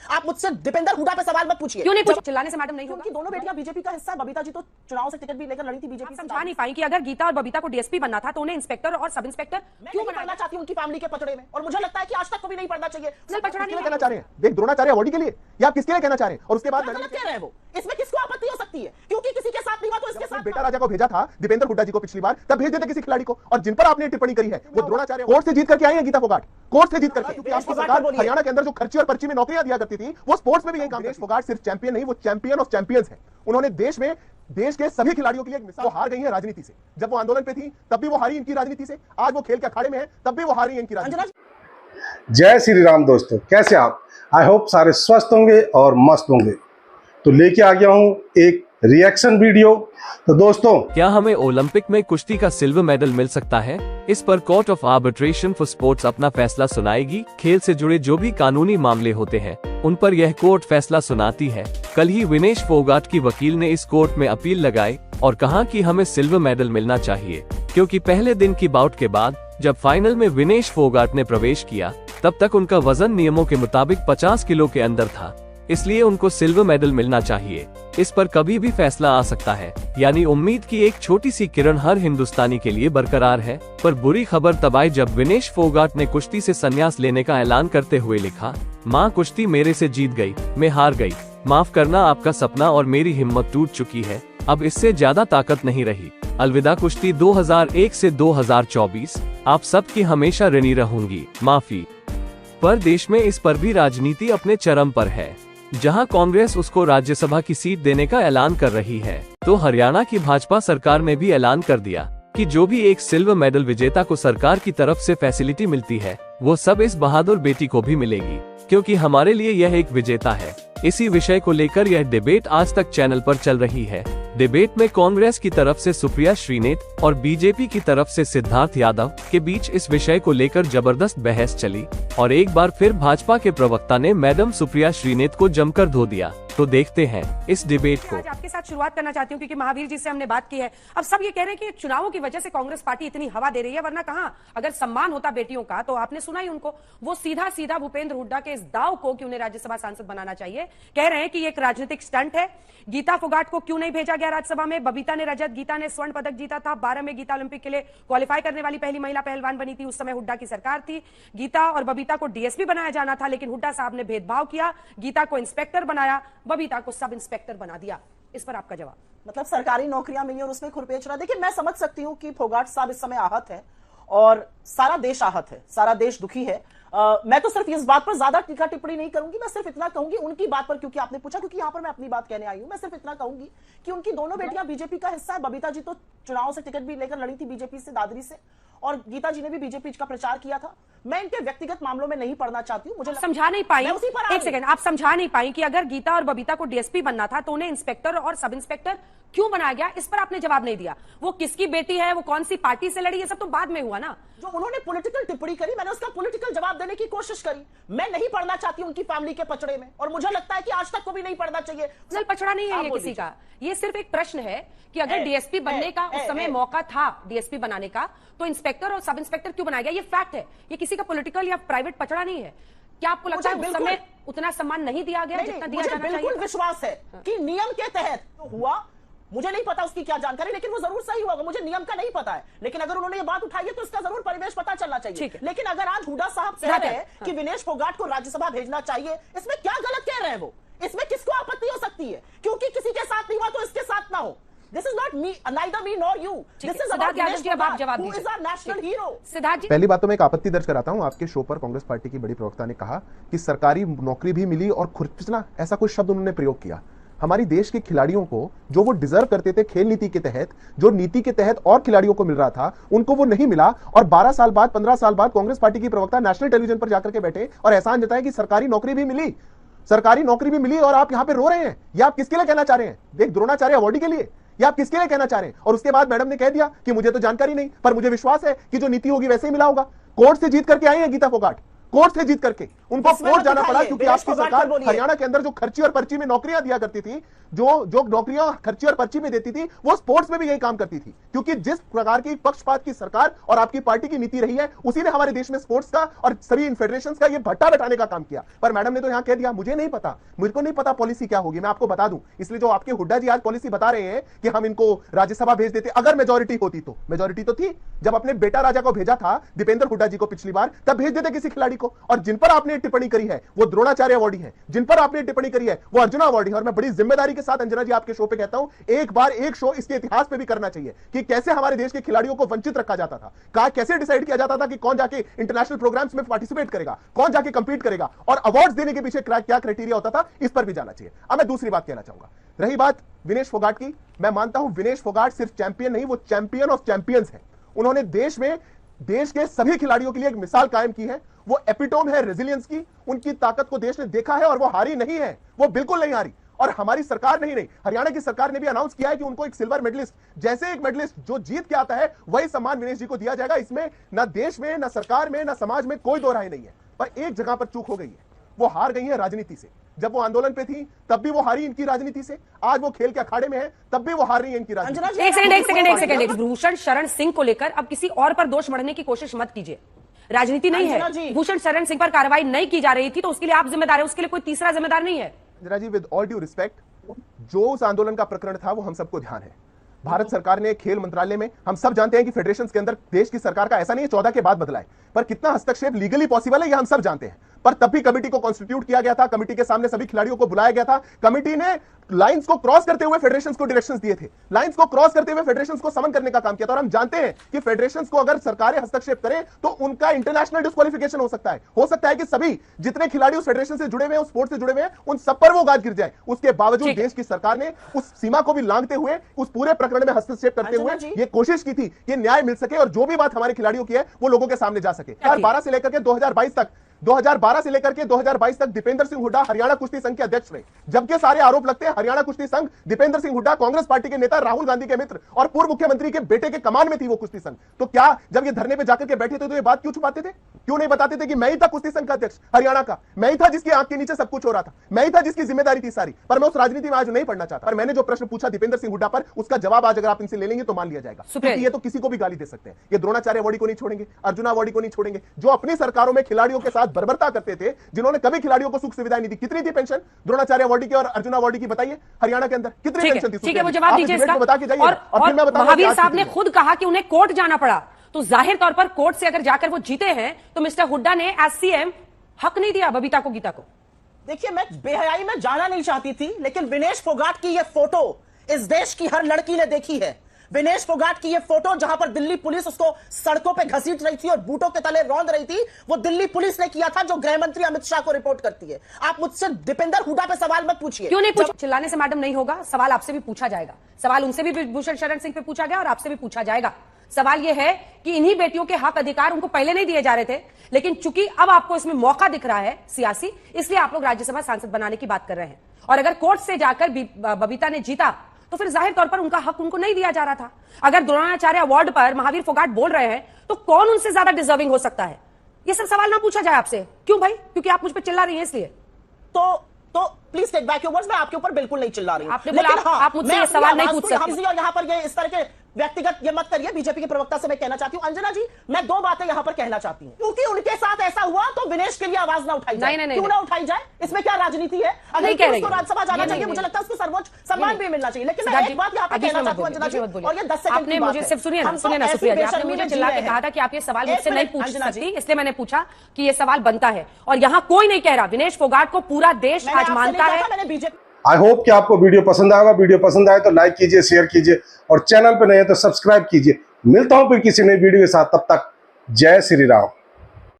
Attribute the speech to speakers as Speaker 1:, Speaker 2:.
Speaker 1: आप मुझसे दीपेंद्र हुड्डा पे सवाल मत पूछिए।
Speaker 2: क्यों नहीं पूछ? चिल्लाने से मैडम नहीं होगा।
Speaker 1: क्योंकि दोनों बेटियां बीजेपी का हिस्सा है। बबीता जी तो चुनाव से टिकट भी लेकर लड़ी थी बीजेपी से।
Speaker 2: समझा नहीं पाई कि अगर गीता और बबीता को डीएसपी बनना था तो उन्हें इंस्पेक्टर और सब इंस्पेक्टर
Speaker 1: क्यों बनाना चाहती हूं उनकी फैमिली के पचड़े में, और मुझे लगता है कि आज तक को भी नहीं पड़ना चाहिए।
Speaker 2: पचड़ा नहीं
Speaker 3: कहना चाह रहे हैं देख द्रोणाचार्य अवॉर्डी के लिए, या आप किसके लिए कहना चाह रहे हैं? और उसके बाद
Speaker 1: गलत कह रहे हैं वो, इसमें किसको आपत्ति हो सकती है? क्योंकि किसी के साथ नहीं हुआ तो इसके साथ।
Speaker 3: बेटा राजा को भेजा था दीपेंद्र हुड्डा जी को पिछली बार, तब भेज देते किसी खिलाड़ी को। और जिन पर आपने टिप्पणी करी है वो द्रोणाचार्य कोर्ट से जीत करके आई है गीता फोगाट, कोर्ट से जीत करके। क्योंकि आपको सरकार हरियाणा के अंदर जो खर्ची और पर्ची में नौकरियां दिया करती थी वो स्पोर्ट्स में भी यही काम। दिनेश फोगाट सिर्फ चैंपियन नहीं, वो चैंपियन ऑफ चैंपियंस है। उन्होंने देश के सभी खिलाड़ियों के लिए एक मिसाल। वो हार गई है राजनीति से, जब वो आंदोलन पे थी तब भी वो हारी इनकी राजनीति से, आज वो खेल के अखाड़े में है तब भी वो हारी इनकी राजनीति।
Speaker 4: जय श्री राम दोस्तों, कैसे आप? आई होप सारे स्वस्थ होंगे और मस्त होंगे। तो लेके आ गया हूँ एक रिएक्शन वीडियो। तो दोस्तों,
Speaker 5: क्या हमें ओलंपिक में कुश्ती का सिल्वर मेडल मिल सकता है? इस पर court of arbitration for sports अपना फैसला सुनाएगी। खेल से जुड़े जो भी कानूनी मामले होते हैं उन पर यह कोर्ट फैसला सुनाती है। कल ही विनेश फोगाट की वकील ने इस कोर्ट में अपील लगाई और कहा कि हमें सिल्वर मेडल मिलना चाहिए, क्योंकि पहले दिन की बाउट के बाद जब फाइनल में विनेश फोगाट ने प्रवेश किया तब तक उनका वजन नियमों के मुताबिक 50 किलो के अंदर था, इसलिए उनको सिल्वर मेडल मिलना चाहिए। इस पर कभी भी फैसला आ सकता है, यानी उम्मीद की एक छोटी सी किरण हर हिंदुस्तानी के लिए बरकरार है। पर बुरी खबर तब आई जब विनेश फोगाट ने कुश्ती से संन्यास लेने का ऐलान करते हुए लिखा, माँ कुश्ती मेरे से जीत गई, मैं हार गई, माफ करना आपका सपना और मेरी हिम्मत टूट चुकी है, अब इससे ज्यादा ताकत नहीं रही, अलविदा कुश्ती 2001 से 2024, आप सबकी हमेशा ऋणी रहूंगी, माफी। पर देश में इस पर भी राजनीति अपने चरम पर है। जहां कांग्रेस उसको राज्यसभा की सीट देने का ऐलान कर रही है, तो हरियाणा की भाजपा सरकार ने भी ऐलान कर दिया कि जो भी एक सिल्वर मेडल विजेता को सरकार की तरफ से फैसिलिटी मिलती है वो सब इस बहादुर बेटी को भी मिलेगी, क्योंकि हमारे लिए यह एक विजेता है। इसी विषय को लेकर यह डिबेट आज तक चैनल पर चल रही है। डिबेट में कांग्रेस की तरफ से सुप्रिया श्रीनेत और बीजेपी की तरफ से सिद्धार्थ यादव के बीच इस विषय को लेकर जबरदस्त बहस चली और एक बार फिर भाजपा के प्रवक्ता ने मैडम सुप्रिया श्रीनेत को जमकर धो दिया। तो देखते हैं इस डिबेट को।
Speaker 2: आज आपके साथ शुरुआत करना चाहती हूँ क्योंकि महावीर जी से हमने बात की है। अब सब ये कह रहे हैं कि चुनावों की वजह से कांग्रेस पार्टी इतनी हवा दे रही है, वरना कहाँ अगर सम्मान होता बेटियों का तो आपने सुना ही उनको, वो सीधा सीधा भूपेंद्र हुड्डा के इस दाव को कि उन्हें राज्यसभा सांसद बनाना चाहिए, कह रहे हैं कि ये एक राजनीतिक स्टंट है। गीता फोगाट को क्यों नहीं भेजा गया राज्यसभा में? बबीता ने रजत, गीता ने स्वर्ण पदक जीता था। 12 में गीता ओलंपिक के लिए क्वालिफाई करने वाली पहली महिला पहलवान बनी थी। उस समय हुड्डा की सरकार थी। गीता और बबीता को डीएसपी बनाया जाना था, लेकिन हुड्डा साहब ने भेदभाव किया, गीता को इंस्पेक्टर बनाया, बबीता को सब इंस्पेक्टर बना दिया। इस पर आपका जवाब?
Speaker 1: मतलब सरकारी नौकरियां मिली और उसमें खुरपेच रहा। देखिए, मैं समझ सकती हूं कि फोगाट साहब इस समय आहत है और सारा देश आहत है, सारा देश दुखी है। मैं तो सिर्फ इस बात पर ज्यादा टीका टिप्पणी नहीं करूंगी। मैं सिर्फ इतना कहूंगी उनकी बात पर, क्योंकि आपने पूछा, क्योंकि यहां पर मैं अपनी बात कहने आई हूं। मैं सिर्फ इतना कहूंगी कि उनकी दोनों बेटियां बीजेपी का हिस्सा है। बबीता जी तो चुनाव से टिकट भी लेकर लड़ी थी बीजेपी से, दादरी से, और गीता जी ने भी बीजेपी का प्रचार किया था। मैं इनके व्यक्तिगत मामलों में नहीं पढ़ना चाहती हूँ। मुझे
Speaker 2: समझा नहीं पाई, एक सेकंड, आप समझा नहीं पाई कि अगर गीता और बबीता को डीएसपी बनना था तो उन्हें इंस्पेक्टर और सब इंस्पेक्टर क्यों बनाया गया? इस पर आपने जवाब नहीं दिया। वो किसकी बेटी है, वो कौन सी पार्टी से लड़ी, ये सब तो बाद में हुआ ना।
Speaker 1: जो उन्होंने पॉलिटिकल टिप्पणी करी, मैंने उसका पॉलिटिकल जवाब देने की कोशिश करी। मैं नहीं पढ़ना चाहती उनकी फैमिली के पचड़े में, और मुझे लगता है कि आज तक को भी नहीं पढ़ना चाहिए।
Speaker 2: चल, पचड़ा नहीं है ये किसी का, ये सिर्फ एक प्रश्न है कि अगर डीएसपी बनने का उस समय मौका था डीएसपी बनाने का, तो इंस्पेक्टर और सब इंस्पेक्टर क्यों बनाया गया? ये फैक्ट है, ये किसी का पॉलिटिकल या प्राइवेट पचड़ा नहीं है। क्या आपको लगता है उस समय उतना सम्मान नहीं दिया गया जितना दिया जाना चाहिए?
Speaker 1: बिल्कुल विश्वास है कि नियम के तहत हुआ। मुझे नहीं पता उसकी क्या जानकारी, लेकिन वो जरूर सही होगा। मुझे नियम का नहीं पता है, लेकिन अगर उन्होंने ये बात उठाई है तो इसका जरूर परिवेश पता चलना चाहिए। लेकिन अगर आज हुड्डा साहब कह रहे हैं कि विनेश फोगाट को राज्यसभा भेजना चाहिए, इसमें क्या गलत कह रहे हैं वो? इसमें किसको आपत्ति हो सकती है? क्योंकि किसी के साथ नहीं हुआ तो इसके साथ ना हो। This is not me, neither me nor you. This is about Vinesh Fogat, who is our national hero.
Speaker 2: Siddharth जी,
Speaker 3: पहली बात तो मैं एक आपत्ति दर्ज कराता हूं। आपके शो पर कांग्रेस पार्टी की बड़ी प्रवक्ता ने कहा कि सरकारी नौकरी भी मिली और खुरपचना, ऐसा कोई शब्द उन्होंने प्रयोग किया। हमारी देश के खिलाड़ियों को जो वो डिजर्व करते थे खेल नीति के तहत, जो नीति के तहत और खिलाड़ियों को मिल रहा था, उनको वो नहीं मिला। और 12 साल बाद, 15 साल बाद कांग्रेस पार्टी की प्रवक्ता नेशनल टेलीविजन पर जाकर के बैठे और एहसान जताया कि सरकारी नौकरी भी मिली, सरकारी नौकरी भी मिली, और आप यहां पे रो रहे हैं। ये आप किसके लिए कहना चाह रहे हैं? देख द्रोणाचार्य अवॉर्डी के लिए, या आप किसके लिए कहना चाह रहे हैं? और उसके बाद मैडम ने कह दिया कि मुझे तो जानकारी नहीं, पर मुझे विश्वास है कि जो नीति होगी वैसे ही मिला होगा। कोर्ट से जीत करके आई है गीता फोगाट, कोर्ट से जीत करके। उनको कोर्ट जाना पड़ा क्योंकि आपकी सरकार हरियाणा के अंदर जो खर्ची और पर्ची में नौकरियां दिया करती थी, जो नौकरियां खर्ची और पर्ची में देती थी, वो स्पोर्ट्स में भी यही काम करती थी। क्योंकि जिस प्रकार की पक्षपात की सरकार और आपकी पार्टी की नीति रही है, उसी ने हमारे देश में स्पोर्ट्स का और सभी फेडरेशंस का ये भट्टा बैठाने का काम किया। पर मैडम ने तो यहां कह दिया मुझे नहीं पता, मुझे को नहीं पता पॉलिसी क्या होगी। मैं आपको बता दूं, इसलिए जो आपके हुड्डा जी आज पॉलिसी बता रहे हैं कि हम इनको राज्यसभा भेज देते, अगर मेजॉरिटी होती तो, मेजॉरिटी तो थी जब अपने बेटा राजा को भेजा था दीपेंद्र हुड्डा जी को पिछली बार, तब भेज देते किसी खिलाड़ी को। और जिन पर आपने टिप्पणी करी है वो द्रोणाचार्य अवार्डी है, जिन पर आपने टिप्पणी करी है वो अर्जुना अवार्डी है। और मैं बड़ी जिम्मेदारी के साथ अंजना जी आपके शो पे कहता हूं, एक बार एक शो इसके इतिहास पे भी करना चाहिए कि कैसे हमारे देश के खिलाड़ियों को वंचित रखा जाता था, कैसे डिसाइड किया जाता था कि कौन जाके इंटरनेशनल प्रोग्राम्स में पार्टिसिपेट करेगा, कौन जाके कंपीट करेगा, और अवार्ड्स देने के पीछे क्या क्राइटेरिया होता था, इस पर भी जाना चाहिए। अब मैं दूसरी बात कहना चाहूंगा, रही बात विनेश फोगाट की, मैं मानता हूं विनेश फोगाट सिर्फ चैंपियन नहीं, वो चैंपियन ऑफ चैंपियंस है। उन्होंने देश के सभी खिलाड़ियों के लिए एक मिसाल कायम की है, वो एपिटोम है रेजिलियंस की। उनकी ताकत को देश ने देखा है और वो हारी नहीं है, वो बिल्कुल नहीं हारी। और हमारी सरकार नहीं, हरियाणा की सरकार ने भी अनाउंस किया है कि उनको एक सिल्वर मेडलिस्ट, जैसे एक मेडलिस्ट जो जीत के आता है वही सम्मान विनेश जी को दिया जाएगा। इसमें ना देश में, ना सरकार में, ना समाज में कोई दो राय नहीं है। पर एक जगह पर चूक हो गई है, वो हार गई है राजनीति से। जब वो आंदोलन पे थी तब भी वो हारी इनकी राजनीति से, आज वो खेल के अखाड़े में है तब भी वो हार रही है इनकी राजनीति।
Speaker 2: एक सेकंड, भूषण शरण सिंह को लेकर अब किसी और पर दोष मढ़ने की कोशिश मत कीजिए। राजनीति नहीं है, भूषण शरण सिंह पर कार्रवाई नहीं की जा रही थी तो उसके लिए आप जिम्मेदार है, उसके लिए कोई तीसरा जिम्मेदार नहीं है।
Speaker 3: अंजना जी, विद ऑल ड्यू रिस्पेक्ट, जो उस आंदोलन का प्रकरण था वो हम सबको ध्यान है। भारत सरकार ने खेल मंत्रालय में, हम सब जानते हैं कि फेडरेशंस के अंदर देश की सरकार का ऐसा नहीं है 14 के बाद बदला है, पर कितना हस्तक्षेप लीगली पॉसिबल है ये हम सब जानते हैं। पर तब भी कमेटी को कॉन्स्टिट्यूट किया गया था, कमेटी के सामने सभी खिलाड़ियों को बुलाया गया था, कमेटी ने लाइंस को क्रॉस करते हुए फेडरेशंस को डायरेक्शंस दिए थे, लाइंस को क्रॉस करते हुए फेडरेशंस को समन करने का काम किया था। और हम जानते हैं कि फेडरेशंस को अगर सरकारें हस्तक्षेप करें तो उनका इंटरनेशनल डिस्क्वालिफिकेशन हो सकता है कि सभी जितने खिलाड़ी उस फेडरेशन से जुड़े हुए हैं, उस स्पोर्ट्स से जुड़े हुए हैं, उन सब पर वो गाज गिर जाए। उसके बावजूद देश की सरकार ने उस सीमा को भी लांघते हुए, उस पूरे प्रकरण में हस्तक्षेप करते हुए ये कोशिश की थी कि न्याय मिल सके और जो भी बात हमारे खिलाड़ियों की है वो लोगों के सामने जा सके। 2012 से लेकर के 2022 तक दीपेंद्र सिंह हुड्डा हरियाणा कुश्ती संघ के अध्यक्ष रहे, जबकि सारे आरोप लगते हैं हरियाणा कुश्ती संघ दीपेंद्र सिंह हुड्डा कांग्रेस पार्टी के नेता राहुल गांधी के मित्र और पूर्व मुख्यमंत्री के बेटे के कमान में थी वो कुश्ती संघ। तो क्या जब ये धरने पे जाकर के बैठे थे तो ये बात क्यों छुपाते थे? क्यों नहीं बताते थे कि मैं ही था कुश्ती संघ का अध्यक्ष हरियाणा का, मैं ही था जिसकी आंख के नीचे सब कुछ हो रहा था, मैं ही था जिसकी जिम्मेदारी थी सारी। पर मैं उस राजनीति में आज नहीं पढ़ना चाहता। पर मैंने जो प्रश्न पूछा दीपेंद्र सिंह हुड्डा पर, उसका जवाब आज अगर आप इनसे ले लेंगे तो मान लिया जाएगा, क्योंकि ये तो किसी को भी गाली दे सकते हैं। ये द्रोणाचार्य अवार्डी को नहीं छोड़ेंगे, अर्जुना अवार्डी को नहीं छोड़ेंगे, जो अपनी सरकारों में खिलाड़ियों के साथ बर्बरता करते थे, जिन्होंने कभी खिलाड़ियों को सुख सुविधाएं नहीं दी। कितनी थी पेंशन द्रोणाचार्य अवार्डी की और अर्जुना अवार्डी की, बताइए हरियाणा के अंदर कितनी पेंशन थी?
Speaker 2: ठीक है, वो जवाब दीजिए इसका।
Speaker 3: बता के जाइए।
Speaker 2: और महावीर साहब ने खुद कहा कि उन्हें कोर्ट जाना पड़ा, तो जाहिर तौर पर कोर्ट से अगर जाकर वो जीते हैं तो मिस्टर हुड्डा ने एज सीएम हक नहीं दिया बबीता को, गीता को।
Speaker 1: देखिए, मैं बेहयाई में जाना नहीं चाहती थी, लेकिन विनेश फोगाट की यह फोटो इस देश की हर लड़की ने देखी है। विनेश फोगाट की ये फोटो, जहां पर दिल्ली पुलिस उसको सड़कों पे घसीट रही थी और बूटों के तले रौंद रही थी, वो दिल्ली पुलिस ने किया था, जो गृह मंत्री अमित शाह को रिपोर्ट करती है। आप मुझसे दीपेंद्र हुड्डा पे सवाल मत पूछिए।
Speaker 2: क्यों नहीं पूछ? चिल्लाने से मैडम नहीं होगा, सवाल आपसे भी पूछा जाएगा। सवाल उनसे भी भूषण शरण सिंह पे पूछा गया और आपसे भी पूछा जाएगा। सवाल यह है कि इन्हीं बेटियों के हक अधिकार उनको पहले नहीं दिए जा रहे थे, लेकिन चूंकि अब आपको इसमें मौका दिख रहा है सियासी, इसलिए आप लोग राज्यसभा सांसद बनाने की बात कर रहे हैं। और अगर कोर्ट से जाकर बबीता ने जीता तो फिर जाहिर तौर पर उनका हक उनको नहीं दिया जा रहा था। अगर द्रोणाचार्य अवार्ड पर महावीर फोगाट बोल रहे हैं तो कौन उनसे ज्यादा डिजर्विंग हो सकता है? ये सब सवाल ना पूछा जाए आपसे। क्यों भाई? क्योंकि आप मुझ पर चिल्ला रही हैं इसलिए।
Speaker 1: तो please take back your words. मैं आपके ऊपर बिल्कुल नहीं चिल्ला रही हूं।
Speaker 2: आपने बोला आप मुझसे ये सवाल नहीं पूछ सकते।
Speaker 1: और यहाँ पर ये इस तरह के व्यक्तिगत ये मत करिए। बीजेपी के प्रवक्ता से मैं कहना चाहती हूं, अंजना जी, मैं दो बातें यहां पर कहना चाहती हूं। क्योंकि उनके साथ ऐसा हुआ तो विनेश के लिए आवाज ना उठाई जाए। क्यों ना उठाई जाए? इसमें क्या राजनीति है? अगर उसको राज्यसभा जाना चाहिए, मुझे लगता है उसको सर्वोच्च सम्मान भी मिलना चाहिए। लेकिन मैं एक बात यहां पर कहना चाहती हूं अंजना जी, और ये 10 सेकंड
Speaker 2: आपने मुझे सिर्फ सुनिए ना सुप्रिया जी, आपने मुझे चिल्ला के कहा था कि आप ये सवाल मुझसे नहीं पूछ सकती, इसलिए मैंने पूछा कि ये सवाल बनता है। और यहां कोई नहीं कह रहा, विनेश फोगाट को पूरा देश आज मानता है।
Speaker 4: आई होप कि आपको वीडियो पसंद आएगा। वीडियो पसंद आए तो लाइक कीजिए, शेयर कीजिए और चैनल पर नए हैं तो सब्सक्राइब कीजिए। मिलता हूं फिर किसी नई वीडियो के साथ, तब तक जय श्री राम।